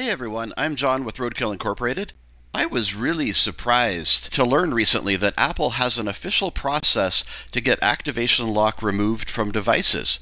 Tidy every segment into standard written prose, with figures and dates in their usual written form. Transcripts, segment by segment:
Hey everyone, I'm John with Roadkill Incorporated. I was really surprised to learn recently that Apple has an official process to get activation lock removed from devices.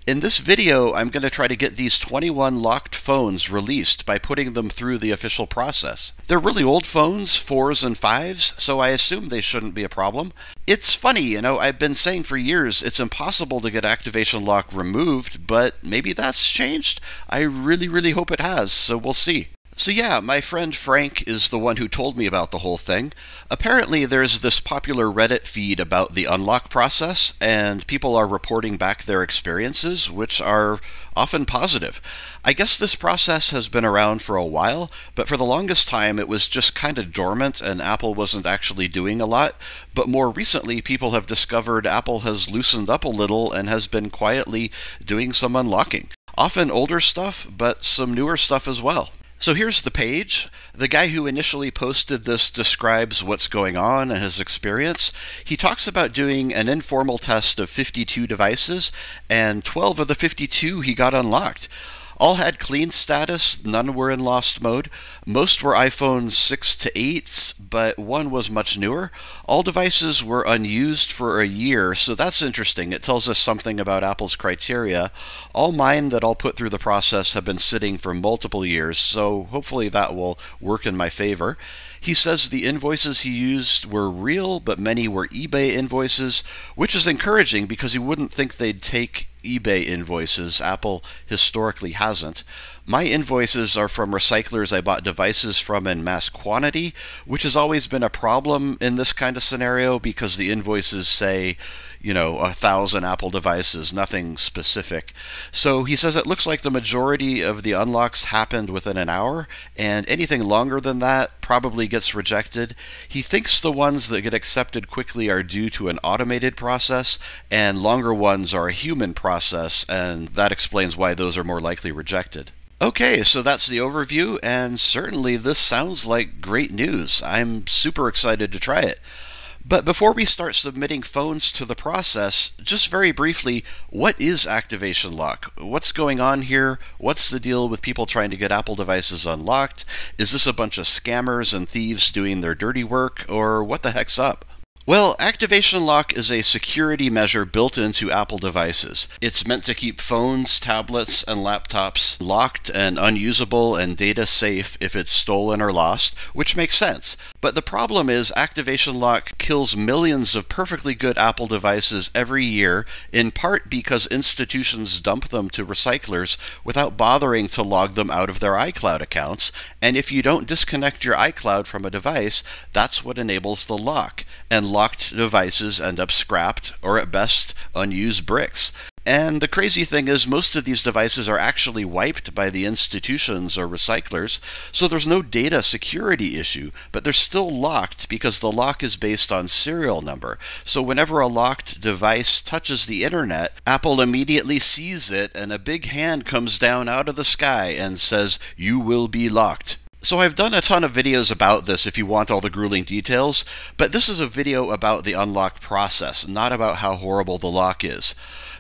In this video, I'm going to try to get these 21 locked phones released by putting them through the official process. They're really old phones, 4s and 5s, so I assume they shouldn't be a problem. It's funny, I've been saying for years it's impossible to get activation lock removed, but maybe that's changed. I really hope it has, so we'll see. So yeah, my friend Frank is the one who told me about the whole thing. Apparently there's this popular Reddit feed about the unlock process, and people are reporting back their experiences, which are often positive. I guess this process has been around for a while, but for the longest time it was just kind of dormant and Apple wasn't actually doing a lot. But more recently, people have discovered Apple has loosened up a little and has been quietly doing some unlocking. Often older stuff, but some newer stuff as well. So here's the page. The guy who initially posted this describes what's going on and his experience. He talks about doing an informal test of 52 devices, and 12 of the 52 he got unlocked. All had clean status, none were in lost mode. Most were iPhone 6 to 8s, but one was much newer. All devices were unused for a year, so that's interesting. It tells us something about Apple's criteria. All mine that I'll put through the process have been sitting for multiple years, so hopefully that will work in my favor. He says the invoices he used were real, but many were eBay invoices, which is encouraging because you wouldn't think they'd take eBay invoices. Apple historically hasn't. My invoices are from recyclers I bought devices from in mass quantity, which has always been a problem in this kind of scenario because the invoices say, 1,000 Apple devices, nothing specific. So he says it looks like the majority of the unlocks happened within an hour, and anything longer than that probably gets rejected. He thinks the ones that get accepted quickly are due to an automated process, and longer ones are a human process, and that explains why those are more likely rejected. Okay, so that's the overview, and certainly this sounds like great news. I'm super excited to try it. But before we start submitting phones to the process, just very briefly, what is activation lock? What's going on here? What's the deal with people trying to get Apple devices unlocked? Is this a bunch of scammers and thieves doing their dirty work, or what the heck's up? Well, activation lock is a security measure built into Apple devices. It's meant to keep phones, tablets, and laptops locked and unusable and data safe if it's stolen or lost, which makes sense. But the problem is activation lock kills millions of perfectly good Apple devices every year, in part because institutions dump them to recyclers without bothering to log them out of their iCloud accounts. And if you don't disconnect your iCloud from a device, that's what enables the lock. And locked devices end up scrapped, or at best, unused bricks. And the crazy thing is most of these devices are actually wiped by the institutions or recyclers, so there's no data security issue, but they're still locked because the lock is based on serial number. So whenever a locked device touches the internet, Apple immediately sees it and a big hand comes down out of the sky and says, "You will be locked." So I've done a ton of videos about this if you want all the grueling details, but this is a video about the unlock process, not about how horrible the lock is.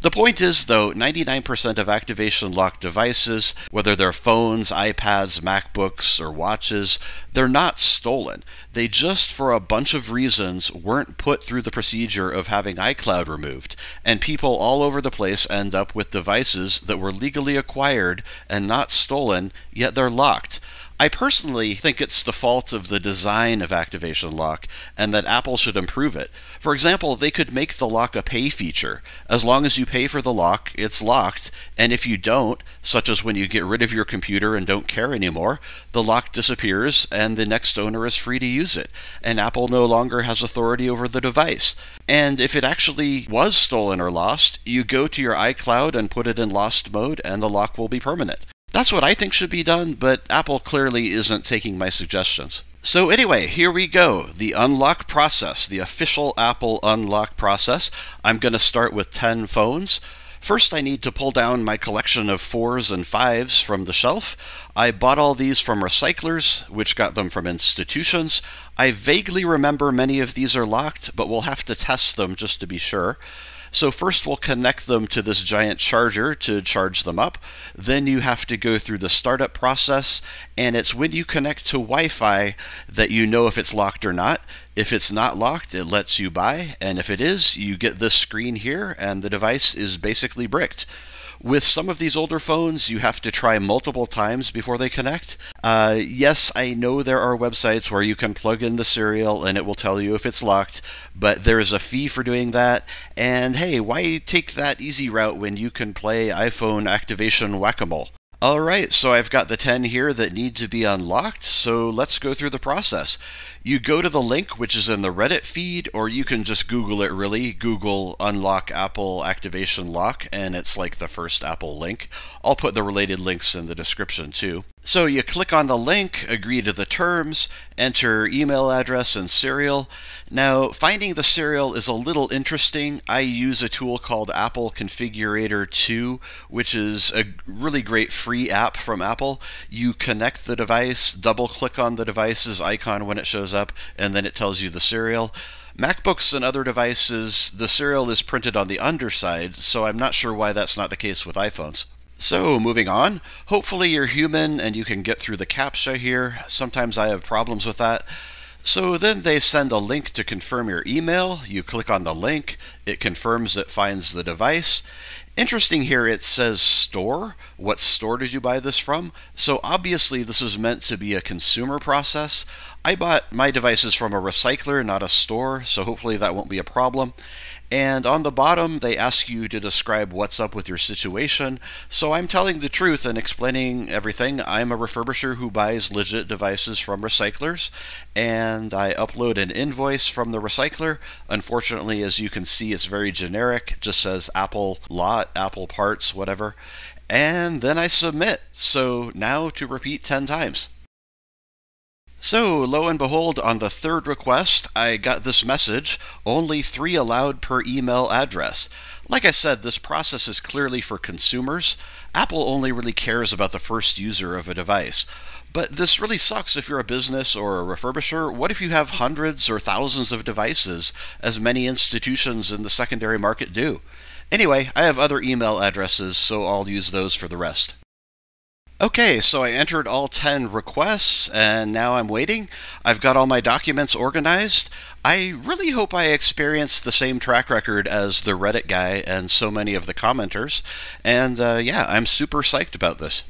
The point is, though, 99% of activation lock devices, whether they're phones, iPads, MacBooks, or watches, they're not stolen. They just, for a bunch of reasons, weren't put through the procedure of having iCloud removed, and people all over the place end up with devices that were legally acquired and not stolen, yet they're locked. I personally think it's the fault of the design of activation lock, and that Apple should improve it. For example, they could make the lock a pay feature. As long as you pay for the lock, it's locked, and if you don't, such as when you get rid of your computer and don't care anymore, the lock disappears and the next owner is free to use it, and Apple no longer has authority over the device. And if it actually was stolen or lost, you go to your iCloud and put it in lost mode, and the lock will be permanent. That's what I think should be done, but Apple clearly isn't taking my suggestions. So anyway, here we go. The unlock process, the official Apple unlock process. I'm going to start with 10 phones. First, I need to pull down my collection of 4s and 5s from the shelf. I bought all these from recyclers, which got them from institutions. I vaguely remember many of these are locked, but we'll have to test them just to be sure. So first we'll connect them to this giant charger to charge them up. Then you have to go through the startup process, and it's when you connect to Wi-Fi that you know if it's locked or not. If it's not locked, it lets you buy, and if it is, you get this screen here, and the device is basically bricked. With some of these older phones, you have to try multiple times before they connect. Yes, I know there are websites where you can plug in the serial and it will tell you if it's locked, but there is a fee for doing that. And hey, why take that easy route when you can play iPhone activation whack-a-mole? Alright, so I've got the 10 here that need to be unlocked, so let's go through the process. You go to the link, which is in the Reddit feed, or you can just Google it really. Google unlock Apple activation lock, and it's like the first Apple link. I'll put the related links in the description too. So you click on the link, agree to the terms, enter email address and serial. Now, finding the serial is a little interesting. I use a tool called Apple Configurator 2, which is a really great free app from Apple. You connect the device, double-click on the device's icon when it shows up, and then it tells you the serial. MacBooks and other devices, the serial is printed on the underside, so I'm not sure why that's not the case with iPhones. So, moving on. Hopefully you're human and you can get through the CAPTCHA here. Sometimes I have problems with that. So then they send a link to confirm your email. You click on the link. It confirms it finds the device. Interesting here, it says store. What store did you buy this from? So obviously this is meant to be a consumer process. I bought my devices from a recycler, not a store, so hopefully that won't be a problem. And on the bottom, they ask you to describe what's up with your situation. So I'm telling the truth and explaining everything. I'm a refurbisher who buys legit devices from recyclers, and I upload an invoice from the recycler. Unfortunately, as you can see, it's very generic. It just says Apple lot, Apple parts, whatever. And then I submit. So now to repeat 10 times. So, lo and behold, on the third request, I got this message, only 3 allowed per email address. Like I said, this process is clearly for consumers. Apple only really cares about the first user of a device. But this really sucks if you're a business or a refurbisher. What if you have hundreds or thousands of devices, as many institutions in the secondary market do? Anyway, I have other email addresses, so I'll use those for the rest. Okay, so I entered all 10 requests, and now I'm waiting. I've got all my documents organized. I really hope I experienced the same track record as the Reddit guy and so many of the commenters, and yeah, I'm super psyched about this.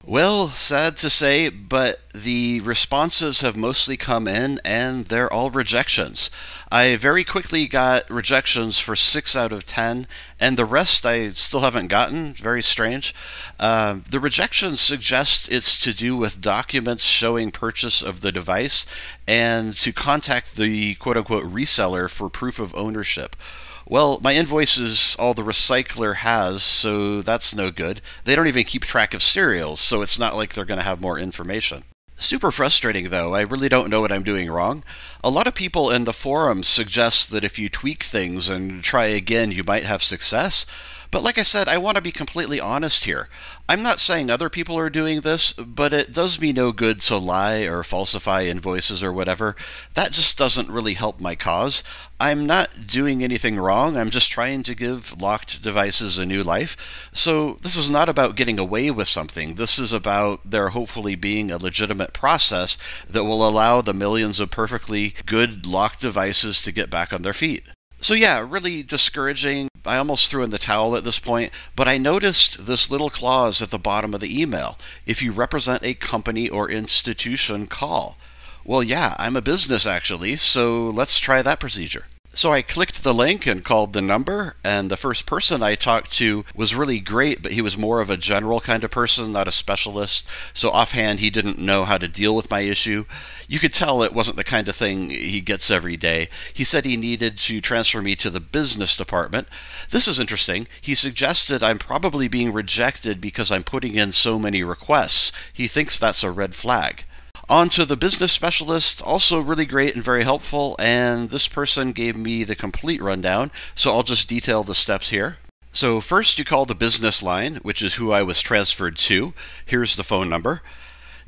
Well, sad to say, but the responses have mostly come in, and they're all rejections. I very quickly got rejections for 6 out of 10, and the rest I still haven't gotten. Very strange. The rejections suggest it's to do with documents showing purchase of the device, and to contact the quote-unquote reseller for proof of ownership. Well, my invoice is all the recycler has, so that's no good. They don't even keep track of serials, so it's not like they're going to have more information. Super frustrating, though. I really don't know what I'm doing wrong. A lot of people in the forums suggest that if you tweak things and try again, you might have success. But like I said, I want to be completely honest here. I'm not saying other people are doing this, but it does me no good to lie or falsify invoices or whatever. That just doesn't really help my cause. I'm not doing anything wrong, I'm just trying to give locked devices a new life. So this is not about getting away with something. This is about there hopefully being a legitimate process that will allow the millions of perfectly good locked devices to get back on their feet. So yeah, really discouraging. I almost threw in the towel at this point, but I noticed this little clause at the bottom of the email. If you represent a company or institution, call. Well, yeah, I'm a business actually, so let's try that procedure. So I clicked the link and called the number, and the first person I talked to was really great, but he was more of a general kind of person, not a specialist, so offhand he didn't know how to deal with my issue. You could tell it wasn't the kind of thing he gets every day. He said he needed to transfer me to the business department. This is interesting. He suggested I'm probably being rejected because I'm putting in so many requests. He thinks that's a red flag. On to the business specialist, also really great and very helpful, and this person gave me the complete rundown, so I'll just detail the steps here. So first you call the business line, which is who I was transferred to. Here's the phone number.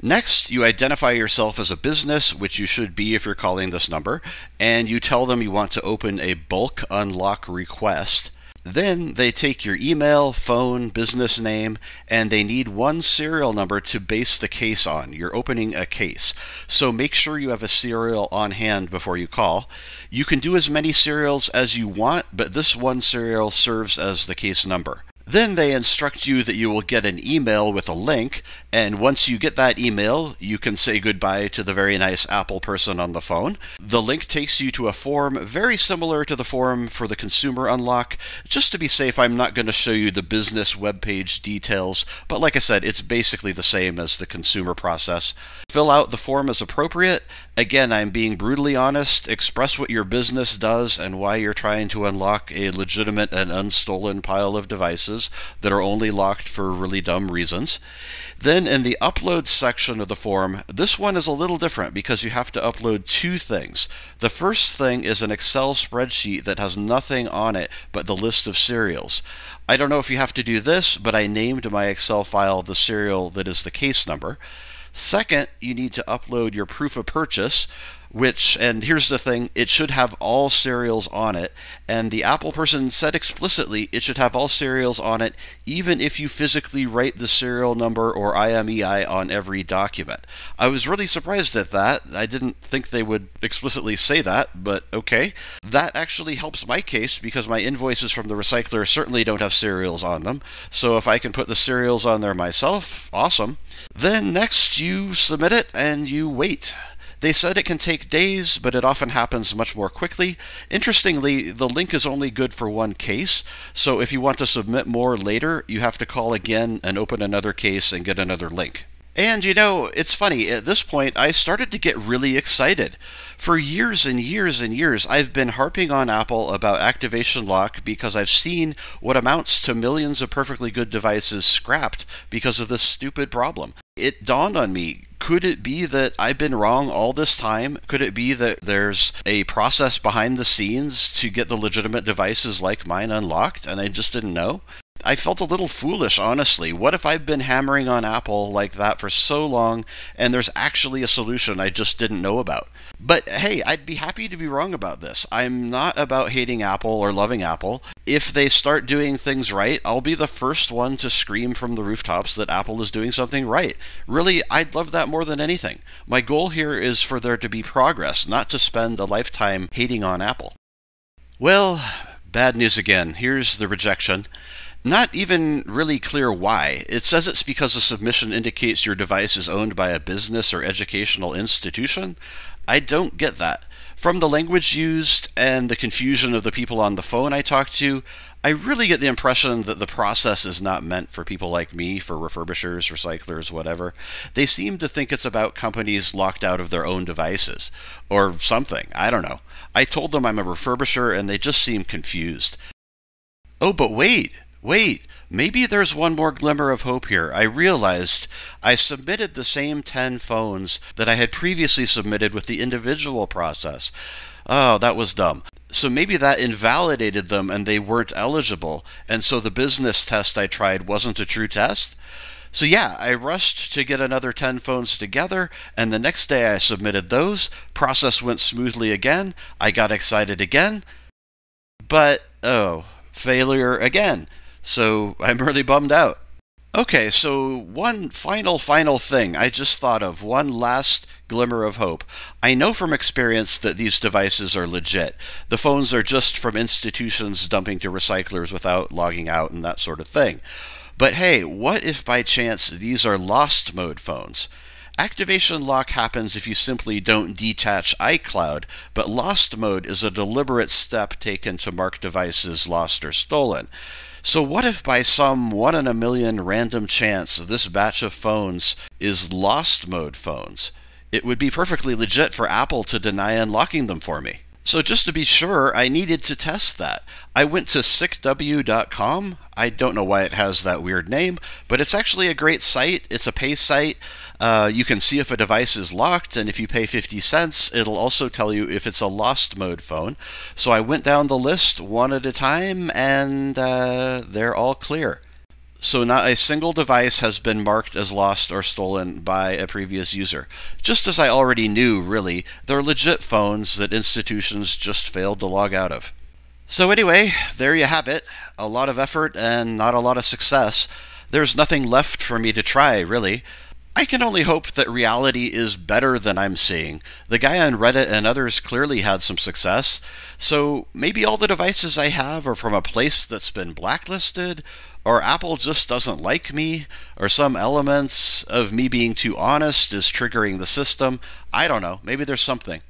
Next, you identify yourself as a business, which you should be if you're calling this number, and you tell them you want to open a bulk unlock request. Then they take your email, phone, business name, and they need one serial number to base the case on. You're opening a case. So make sure you have a serial on hand before you call. You can do as many serials as you want, but this one serial serves as the case number. Then they instruct you that you will get an email with a link, and once you get that email, you can say goodbye to the very nice Apple person on the phone. The link takes you to a form very similar to the form for the consumer unlock. Just to be safe, I'm not going to show you the business webpage details, but like I said, it's basically the same as the consumer process. Fill out the form as appropriate. Again, I'm being brutally honest. Express what your business does and why you're trying to unlock a legitimate and unstolen pile of devices that are only locked for really dumb reasons. Then in the upload section of the form, this one is a little different because you have to upload two things. The first thing is an Excel spreadsheet that has nothing on it but the list of serials. I don't know if you have to do this, but I named my Excel file the serial that is the case number. Second, you need to upload your proof of purchase, which, and here's the thing, it should have all serials on it, and the Apple person said explicitly it should have all serials on it even if you physically write the serial number or IMEI on every document. I was really surprised at that. I didn't think they would explicitly say that, but okay. That actually helps my case because my invoices from the recycler certainly don't have serials on them, so if I can put the serials on there myself, awesome. Then next you submit it and you wait. They said it can take days, but it often happens much more quickly. Interestingly, the link is only good for one case, so if you want to submit more later, you have to call again and open another case and get another link. And you know, it's funny, at this point I started to get really excited. For years and years and years, I've been harping on Apple about activation lock because I've seen what amounts to millions of perfectly good devices scrapped because of this stupid problem. It dawned on me, could it be that I've been wrong all this time? Could it be that there's a process behind the scenes to get the legitimate devices like mine unlocked and I just didn't know? I felt a little foolish, honestly. What if I've been hammering on Apple like that for so long and there's actually a solution I just didn't know about? But hey, I'd be happy to be wrong about this. I'm not about hating Apple or loving Apple. If they start doing things right, I'll be the first one to scream from the rooftops that Apple is doing something right. Really, I'd love that more than anything. My goal here is for there to be progress, not to spend a lifetime hating on Apple. Well, bad news again. Here's the rejection. Not even really clear why. It says it's because the submission indicates your device is owned by a business or educational institution. I don't get that. From the language used and the confusion of the people on the phone I talked to, I really get the impression that the process is not meant for people like me, for refurbishers, recyclers, whatever. They seem to think it's about companies locked out of their own devices. Or something. I don't know. I told them I'm a refurbisher and they just seem confused. Oh, but wait, maybe there's one more glimmer of hope here. I realized I submitted the same 10 phones that I had previously submitted with the individual process. Oh, that was dumb. So maybe that invalidated them and they weren't eligible, and so the business test I tried wasn't a true test? So yeah, I rushed to get another 10 phones together, and the next day I submitted those. Process went smoothly again. I got excited again. But, oh, failure again. So I'm really bummed out. Okay, so one final thing I just thought of, one last glimmer of hope. I know from experience that these devices are legit. The phones are just from institutions dumping to recyclers without logging out and that sort of thing. But hey, what if by chance these are lost mode phones? Activation lock happens if you simply don't detach iCloud, but lost mode is a deliberate step taken to mark devices lost or stolen. So what if by some 1 in a million random chance this batch of phones is lost mode phones? It would be perfectly legit for Apple to deny unlocking them for me. So just to be sure, I needed to test that. I went to sickw.com. I don't know why it has that weird name, but it's actually a great site. It's a pay site. You can see if a device is locked, and if you pay 50 cents, it'll also tell you if it's a lost mode phone. So I went down the list one at a time, and they're all clear. so not a single device has been marked as lost or stolen by a previous user. Just as I already knew, really, they're legit phones that institutions just failed to log out of. So anyway, there you have it. A lot of effort and not a lot of success. There's nothing left for me to try, really. I can only hope that reality is better than I'm seeing. The guy on Reddit and others clearly had some success, so maybe all the devices I have are from a place that's been blacklisted, or Apple just doesn't like me, or some elements of me being too honest is triggering the system. I don't know, maybe there's something.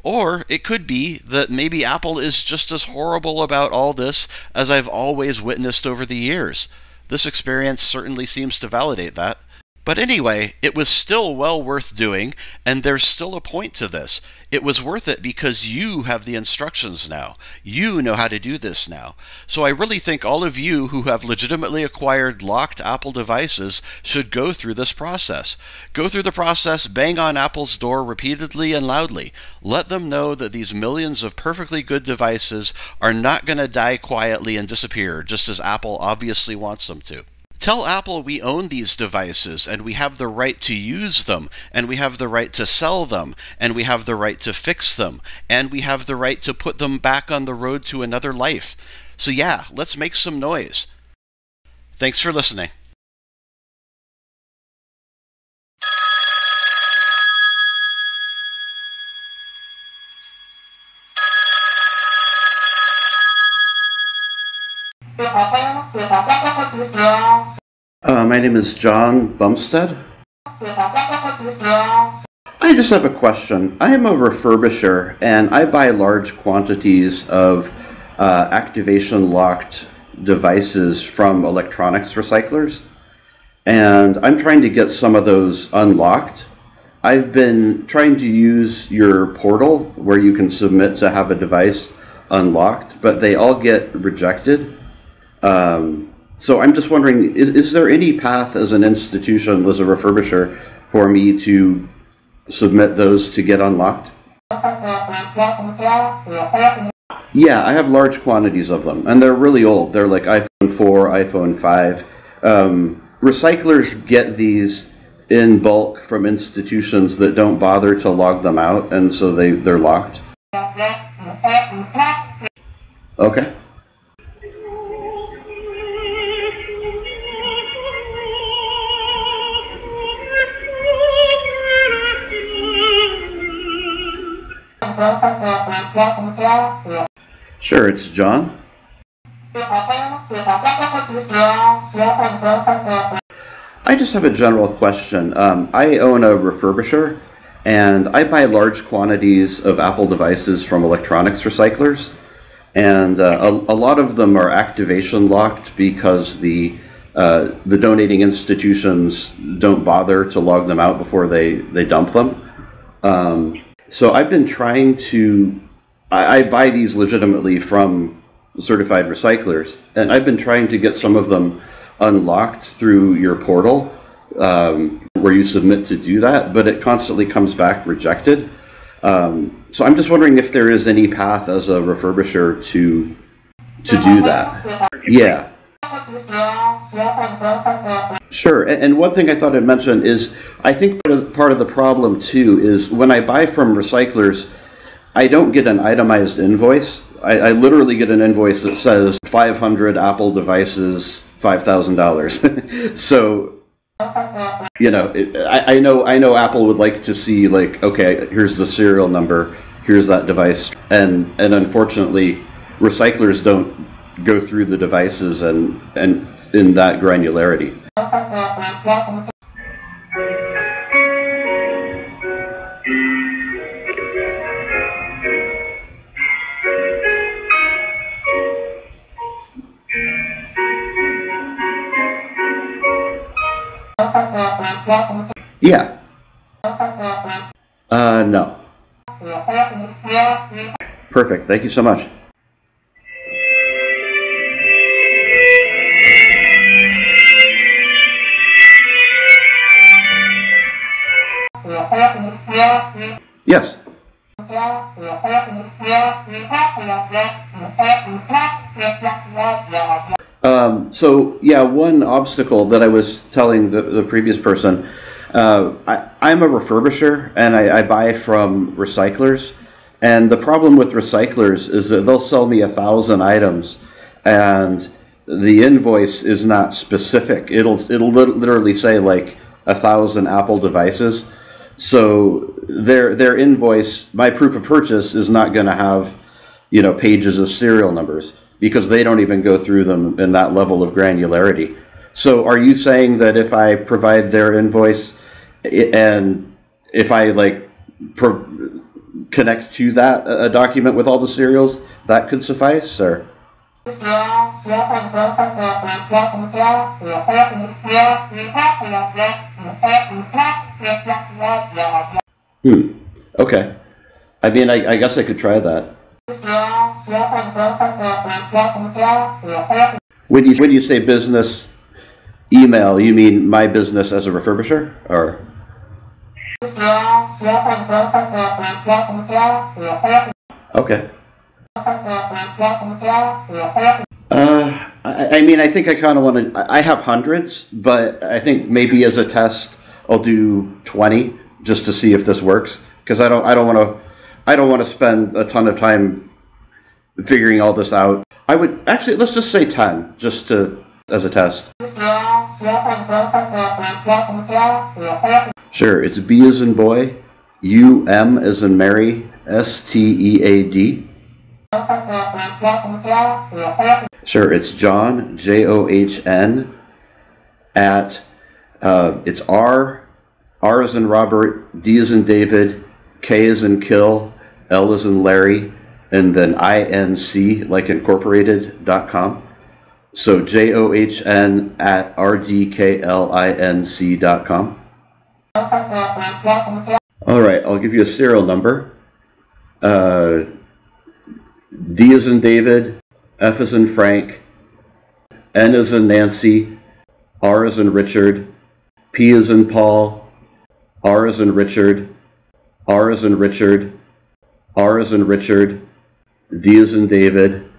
Or it could be that maybe Apple is just as horrible about all this as I've always witnessed over the years. This experience certainly seems to validate that. But anyway, it was still well worth doing, and there's still a point to this. It was worth it because you have the instructions now. You know how to do this now. So I really think all of you who have legitimately acquired locked Apple devices should go through this process. Go through the process, bang on Apple's door repeatedly and loudly. Let them know that these millions of perfectly good devices are not going to die quietly and disappear, just as Apple obviously wants them to. Tell Apple we own these devices and we have the right to use them, and we have the right to sell them, and we have the right to fix them, and we have the right to put them back on the road to another life. So yeah, let's make some noise. Thanks for listening. My name is John Bumstead. I just have a question. I am a refurbisher and I buy large quantities of activation-locked devices from electronics recyclers, and I'm trying to get some of those unlocked. I've been trying to use your portal where you can submit to have a device unlocked, but they all get rejected. So I'm just wondering, is there any path as an institution, as a refurbisher, for me to submit those to get unlocked? Yeah, I have large quantities of them, and they're really old. They're like iPhone 4, iPhone 5. Recyclers get these in bulk from institutions that don't bother to log them out, and so they're locked. Okay. Sure, it's John. I just have a general question. I own a refurbisher, and I buy large quantities of Apple devices from electronics recyclers, and a lot of them are activation locked because the donating institutions don't bother to log them out before they dump them. So I've been trying to, I buy these legitimately from certified recyclers, and I've been trying to get some of them unlocked through your portal, where you submit to do that, but it constantly comes back rejected. So I'm just wondering if there is any path as a refurbisher to do that. Yeah. Sure, and one thing I thought I'd mention is I think part of the problem too is when I buy from recyclers, I don't get an itemized invoice. I literally get an invoice that says 500 Apple devices, $5,000. So, you know, I know Apple would like to see, like, okay, here's the serial number, here's that device, and unfortunately, recyclers don't go through the devices and in that granularity. Yeah. No. Perfect. Thank you so much. Yes. So yeah, one obstacle that I was telling the previous person, I'm a refurbisher and I buy from recyclers. And the problem with recyclers is that they'll sell me 1,000 items, and the invoice is not specific. It'll literally say like 1,000 Apple devices. So their invoice, my proof of purchase, is not going to have, pages of serial numbers, because they don't even go through them in that level of granularity. So are you saying that if I provide their invoice and if I connect to that a document with all the serials, that could suffice? Or okay. I mean, I guess I could try that. When you say business email, you mean my business as a refurbisher, or? Okay. I mean, I think I kind of want to. I have hundreds, but I think maybe as a test, I'll do 20 just to see if this works. Because I don't want to spend a ton of time figuring all this out. I would actually, let's just say 10, just as a test. Sure, it's B as in boy, U M as in Mary, STEAD. Sure, it's John, JOHN, at, it's R as in Robert, D as in David, K as in kill, L as in Larry, and then INC, like incorporated.com. So JOHN at RDKLINC.com. All right, I'll give you a serial number. D as in David, F as in Frank, N as in Nancy, R as in Richard, P as in Paul, R as in Richard, R as in Richard, R as in Richard, D as in David,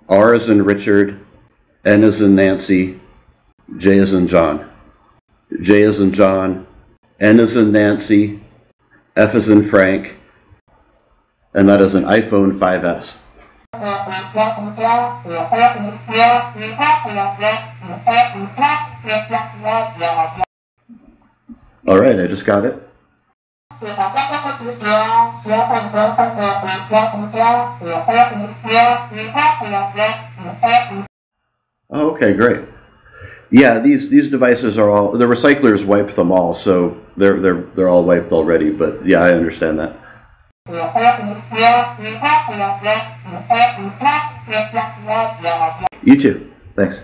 R as in Richard, N as in Nancy, J as in John. J as in John, N as in Nancy, F as in Frank, and that is an iPhone 5S. All right, I just got it. Oh, okay, great. Yeah, these devices are all, the recyclers wipe them all, so they're all wiped already. But yeah, I understand that. You too. Thanks.